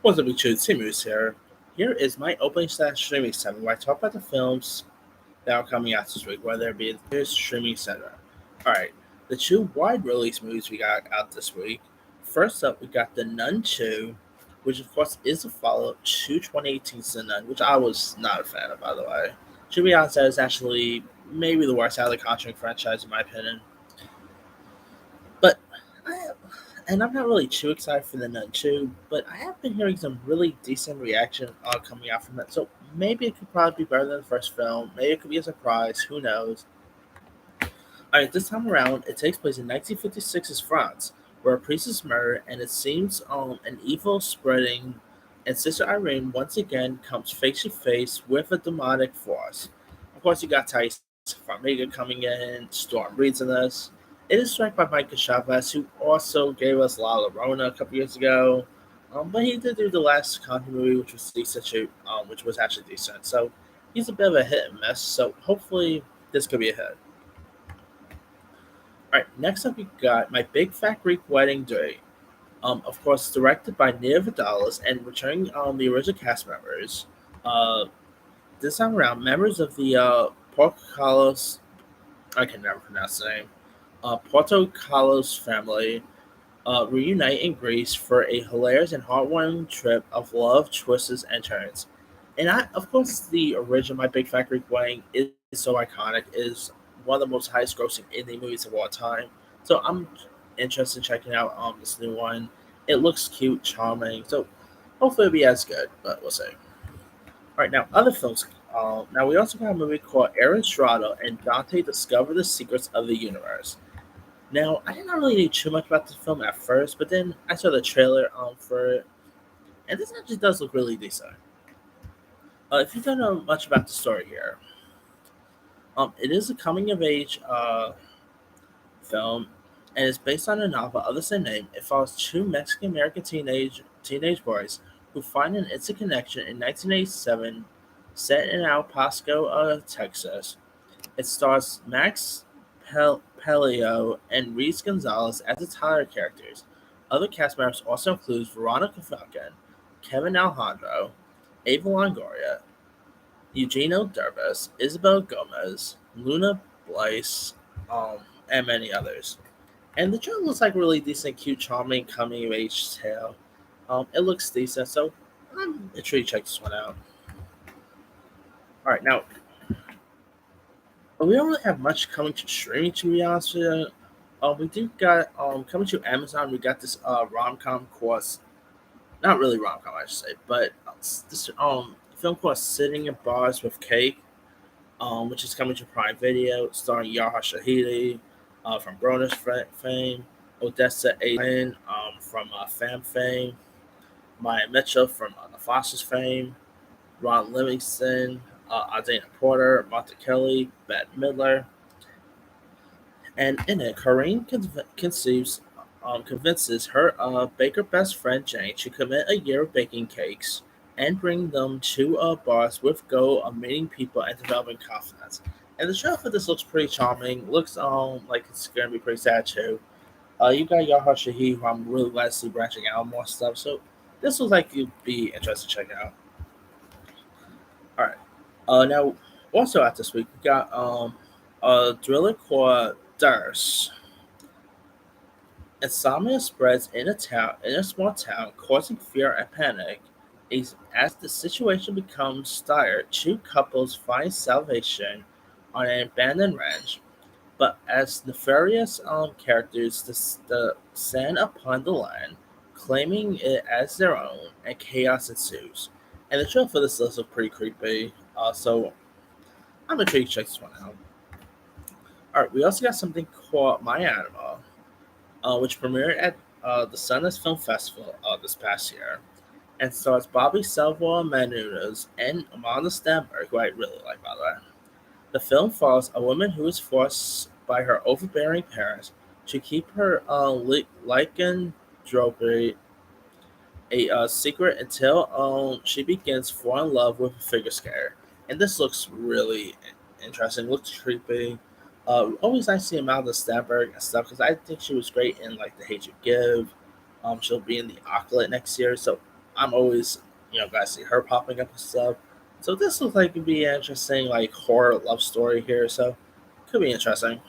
What's up, YouTube? Timus here. Here is my opening slash streaming segment where I talk about the films that are coming out this week, whether it be in theaters, streaming, etc. Alright, the two wide release movies we got out this week. First up, we got The Nun 2, which of course is a follow up to 2018's The Nun, which I was not a fan of, by the way. To be honest, that is actually maybe the worst out of the Conjuring franchise, in my opinion. But I and I'm not really too excited for the Nun 2, but I have been hearing some really decent reaction coming out from it. So maybe it could probably be better than the first film. Maybe it could be a surprise. Who knows? Alright, this time around, it takes place in 1956's France, where a priest is murdered, and it seems an evil spreading, and Sister Irene once again comes face to face with a demonic force. Of course, you got Thais Farmiga coming in, Storm Reed's in this. It is directed by Michael Chavez, who also gave us La Llorona a couple years ago. But he did do the last Conjuring movie, which was decent, which was actually decent. So he's a bit of a hit and miss. So hopefully this could be a hit. All right, next up we got My Big Fat Greek Wedding Day. Of course, directed by Nia Vidalis and returning the original cast members. Uh, this time around, members of the Portocalos, I can never pronounce the name, Portocalos family reunite in Greece for a hilarious and heartwarming trip of love, twists, and turns. And of course, the original My Big Fat Greek Wedding is so iconic. It is one of the most highest grossing indie movies of all time. So I'm interested in checking out this new one. It looks cute, charming. So hopefully it'll be as good, but we'll see. All right, now other films. Now we also got a movie called Aaron Strada and Dante Discover the Secrets of the Universe. Now, I didn't really know too much about the film at first, but then I saw the trailer for it, and this actually does look really decent. If you don't know much about the story here, it is a coming of age film, and it's based on a novel of the same name. It follows two Mexican American teenage boys who find an instant connection in 1987, set in El Paso, Texas. It stars Max Peleo and Reese Gonzalez as its title characters. Other cast members also include Veronica Falcon, Kevin Alejandro, Ava Longoria, Eugenio Derbez, Isabel Gomez, Luna Bliss, and many others. And the trailer looks like a really decent, cute, charming coming of age tale. It looks decent, so I'm intrigued to check this one out. All right, now we don't really have much coming to streaming, to be honest with you. We do got coming to Amazon. We got this rom com course, not really rom com, I should say, but this film called Sitting in Bars with Cake, which is coming to Prime Video, starring Yaha Shahidi from Bronner's fame, Odessa A. from Fam fame, Maya Mitchell from The Foster's fame, Ron Livingston, Adana Porter, Martha Kelly, Bette Midler, and in it, Corinne convinces her baker best friend Jane to commit a year of baking cakes and bring them to bars with goal of meeting people and developing confidence. And the show for this looks pretty charming. Looks like it's gonna be pretty sad too. You got Yahya Shahi, who I'm really glad to see branching out more stuff. So this looks like you'd be interested to check out. All right. Now also out this week we got a thriller called Durs. Insomnia spreads in a small town, causing fear and panic. As the situation becomes dire, two couples find salvation on an abandoned ranch, but as nefarious characters descend upon the land, claiming it as their own, and chaos ensues. And the trailer for this looks pretty creepy, so I'm intrigued to check this one out. Alright, we also got something called My Animal, which premiered at the Sundance Film Festival this past year, and stars Bobby Salvador Menounos and Amanda Stenberg, who I really like, by the way. The film follows a woman who is forced by her overbearing parents to keep her lycanthropy a secret until she begins to fall in love with a figure skater. And this looks really interesting. Looks creepy. Always nice to see Amanda Stenberg and stuff because I think she was great in like The Hate You Give. She'll be in The Acolyte next year, so I'm always, glad to see her popping up and stuff. So this looks like it'd be an interesting, like horror love story here. So could be interesting.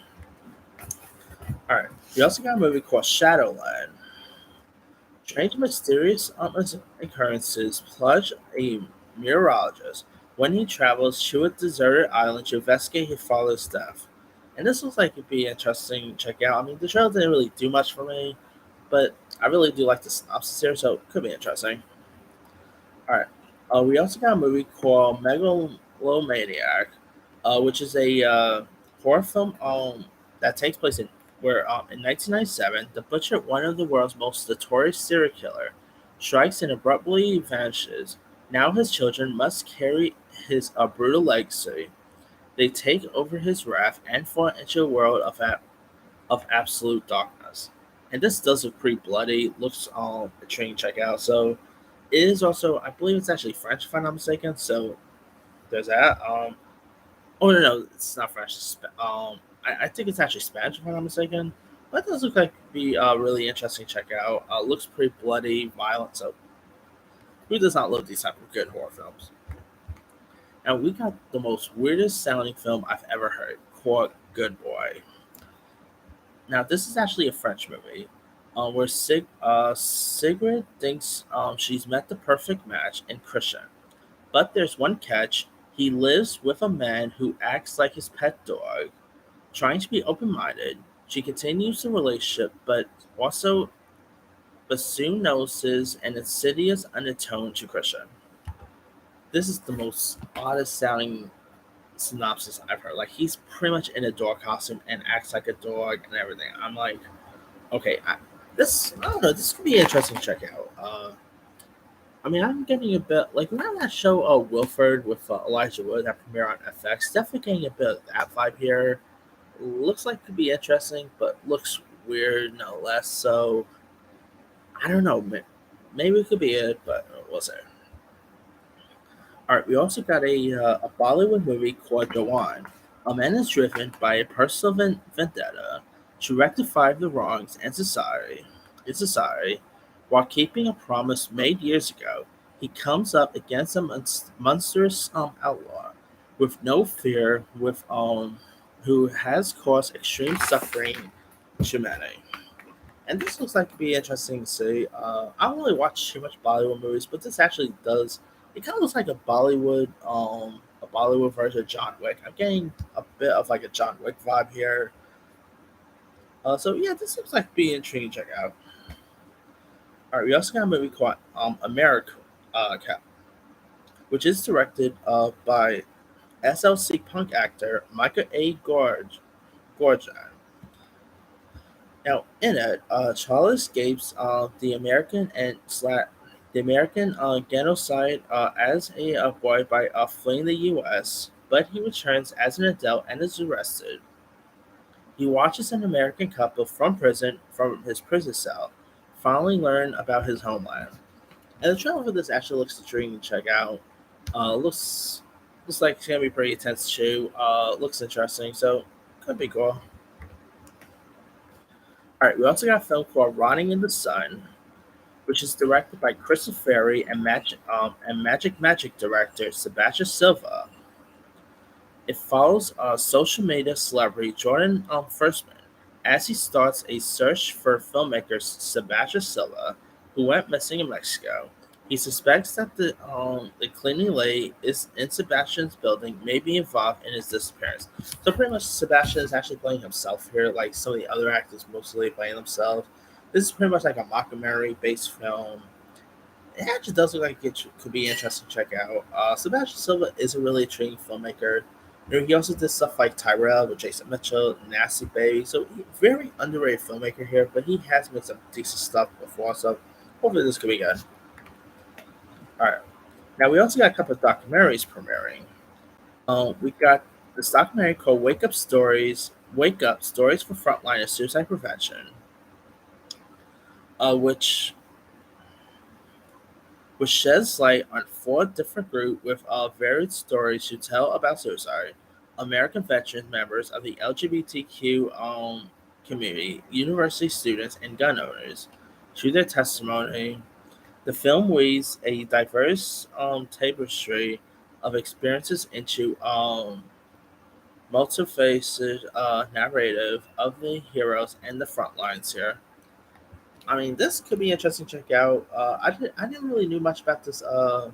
All right. We also got a movie called Shadowland. Strange, mysterious occurrences plunge a meteorologist when he travels to a deserted island to investigate his father's death. And this looks like it'd be interesting to check out. I mean, the trailer didn't really do much for me, but I really do like the synopsis here, so it could be interesting. All right. We also got a movie called Megalomaniac, which is a horror film that takes place in 1997, the butcher, one of the world's most notorious serial killer, strikes and abruptly vanishes. Now his children must carry his brutal legacy. They take over his wrath and fall into a world of absolute darkness. And this does look pretty bloody. Looks intriguing to check out. So it is also, I believe it's actually French, if I'm not mistaken. So there's that. Oh no, it's not French. I think it's actually Spanish, if I'm not mistaken. But it does look like it'd be really interesting to check out. Looks pretty bloody, violent. So who does not love these type of good horror films? And we got the most weirdest sounding film I've ever heard, called Good Boy. Now this is actually a French movie, where Sigrid thinks she's met the perfect match in Christian. But there's one catch: he lives with a man who acts like his pet dog. Trying to be open minded, she continues the relationship, but soon notices an insidious undertone to Christian. This is the most oddest sounding synopsis I've heard. Like he's pretty much in a dog costume and acts like a dog and everything. I'm like, okay, I don't know. This could be interesting to check out. I mean, I'm getting a bit like remember that show Wilford with Elijah Wood that premiere on FX. Definitely getting a bit of that vibe here. Looks like could be interesting, but looks weird no less. So I don't know. Maybe it could be it, but we'll see. All right, we also got a Bollywood movie called Jawan. A man is driven by a personal vendetta to rectify the wrongs in society, while keeping a promise made years ago. He comes up against a monstrous outlaw with no fear, with who has caused extreme suffering to many. And this looks like to be interesting to see. I don't really watch too much Bollywood movies, but this actually does. It kind of looks like a Bollywood version of John Wick. I'm getting a bit of like a John Wick vibe here. So yeah, this looks like to be intriguing to check out. All right, we also got a movie called America, Cap, which is directed by SLC punk actor Michael A. Gorgon. Now, in it, Charles escapes the American genocide as a boy by fleeing the U.S., but he returns as an adult and is arrested. He watches an American couple from his prison cell, finally learn about his homeland. And the trailer for this actually looks intriguing to check out. Looks like it's gonna be pretty intense too. Looks interesting, so could be cool. All right, we also got a film called Rotting in the Sun, which is directed by Crystal Ferry and Magic director Sebastian Silva. It follows social media celebrity Jordan Firstman as he starts a search for filmmaker Sebastian Silva, who went missing in Mexico. He suspects that the cleaning lady is in Sebastian's building may be involved in his disappearance. So pretty much Sebastian is actually playing himself here, like some of the other actors mostly playing themselves. This is pretty much like a mockumentary based film. It actually does look like it could be interesting to check out. Sebastian Silva is a really intriguing filmmaker. He also did stuff like Tyrell with Jason Mitchell, Nasty Baby. So very underrated filmmaker here, but he has made some decent stuff before. So hopefully this could be good. All right. Now we also got a couple of documentaries premiering. We got this documentary called Wake Up Stories for Frontliners Suicide Prevention, uh, which which sheds light on four different groups with varied stories to tell about suicide. American veterans, members of the LGBTQ community, university students, and gun owners. Through their testimony, The film weaves a diverse tapestry of experiences into multifaceted narrative of the heroes and the front lines here. I mean, this could be interesting to check out. I didn't really knew much about this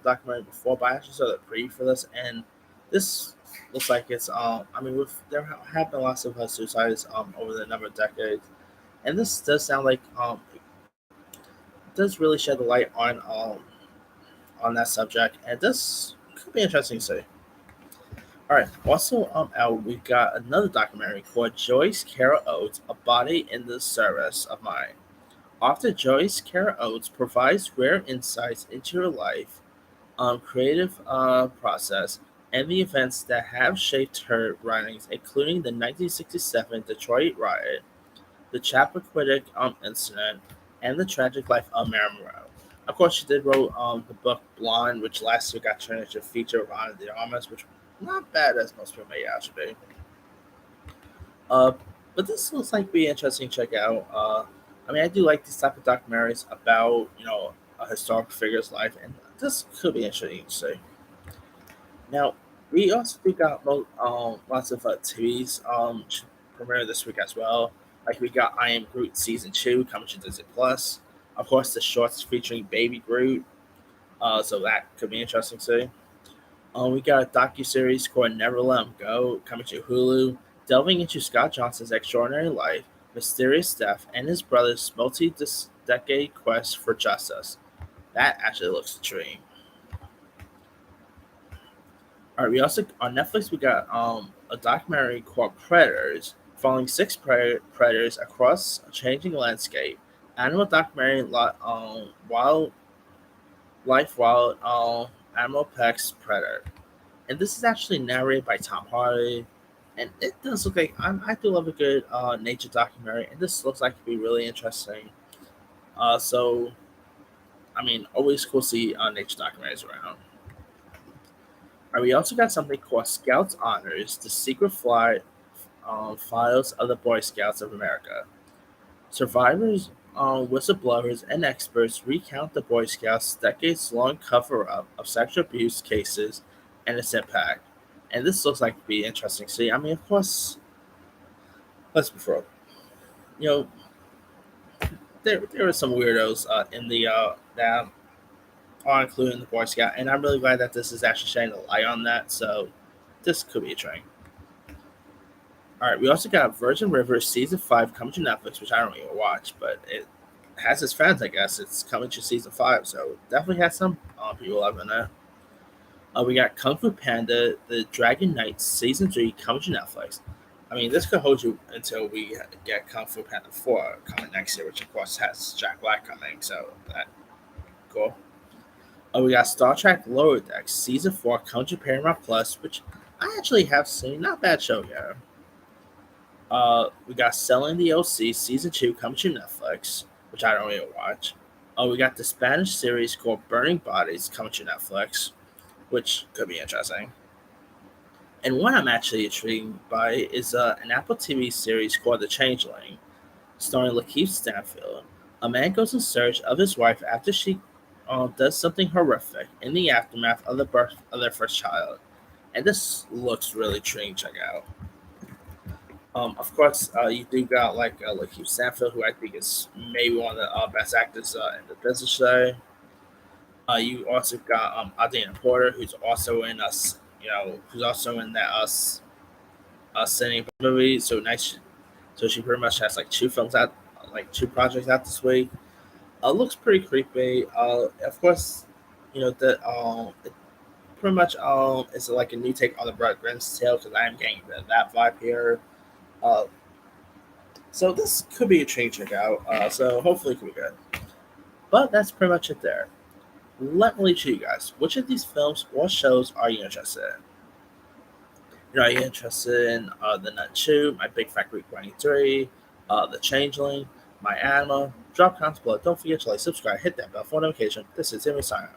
documentary before, but I actually saw the preview for this, and this looks like it's I mean, there have been lots of suicides over the number of decades, and this does sound like it does really shed the light on that subject, and this could be interesting to see. All right. Also, out we got another documentary called Joyce Carol Oates: A Body in the Service of Mine. Author Joyce Carol Oates provides rare insights into her life, creative process, and the events that have shaped her writings, including the 1967 Detroit riot, the Chappaquiddick incident, and the tragic life of Marilyn Monroe. Of course, she did wrote the book Blonde, which last year got turned into a feature of Ana de Armas, which not bad as most people may out to be. Uh, but this looks like be interesting to check out. I mean, I do like these type of documentaries about a historical figure's life, and this could be interesting to see. Now, we also do got lots of TVs premiere this week as well. Like we got I Am Groot season 2 coming to Disney Plus. Of course, the shorts featuring Baby Groot. So that could be interesting to see. We got a docu series called Never Let 'Em Go coming to Hulu, delving into Scott Johnson's extraordinary life, mysterious death, and his brother's multi-decade quest for justice. That actually looks intriguing. All right, we also on Netflix we got a documentary called Predators, following six predators across a changing landscape. Animal documentary, wild animal pecs predator, and this is actually narrated by Tom Hardy. And it does look like I do love a good nature documentary, and this looks like to be really interesting. So I mean, always cool to see nature documentaries around. And we also got something called Scouts Honors: The Secret Flight Files of the Boy Scouts of America. Survivors, whistleblowers, and experts recount the Boy Scouts' decades-long cover-up of sexual abuse cases and its impact. And this looks like to be interesting to see. I mean, of course, let's be frank. You know, there are some weirdos in the that are included in the Boy Scout, and I'm really glad that this is actually shining a light on that. So this could be a train. All right, we also got Virgin River season 5 coming to Netflix, which I don't even watch, but it has its fans, I guess. It's coming to season 5, so definitely has some people loving it. We got Kung Fu Panda, The Dragon Knight season 3 coming to Netflix. I mean, this could hold you until we get Kung Fu Panda 4 coming next year, which of course has Jack Black coming, so that cool. We got Star Trek Lower Decks season 4 coming to Paramount Plus, which I actually have seen. Not a bad show here. We got Selling the OC season 2 coming to Netflix, which I don't even watch. We got the Spanish series called Burning Bodies coming to Netflix, which could be interesting. And one I'm actually intrigued by is an Apple TV series called The Changeling, starring Lakeith Stanfield. A man goes in search of his wife after she does something horrific in the aftermath of the birth of their first child. And this looks really intriguing to check out. Of course, you do got like Lakeith Stanfield, who I think is maybe one of the best actors in the business today. You also got Adina Porter, who's also in us, who's also in that us Sitting movie. So nice. So she pretty much has like two films out, like two projects out this week. Looks pretty creepy. Of course, that it pretty much is like a new take on the Brett Grimm's tale because I am getting that vibe here. Uh, so this could be a change check out. So hopefully it could be good. But that's pretty much it there. Let me leave to you guys. Which of these films or shows are you interested in? Are you interested in The Nun 2, My Big Fat Greek Wedding 3, The Changeling, My Anima? Drop comments below. Don't forget to like, subscribe, hit that bell for notification. This is Timmy signing.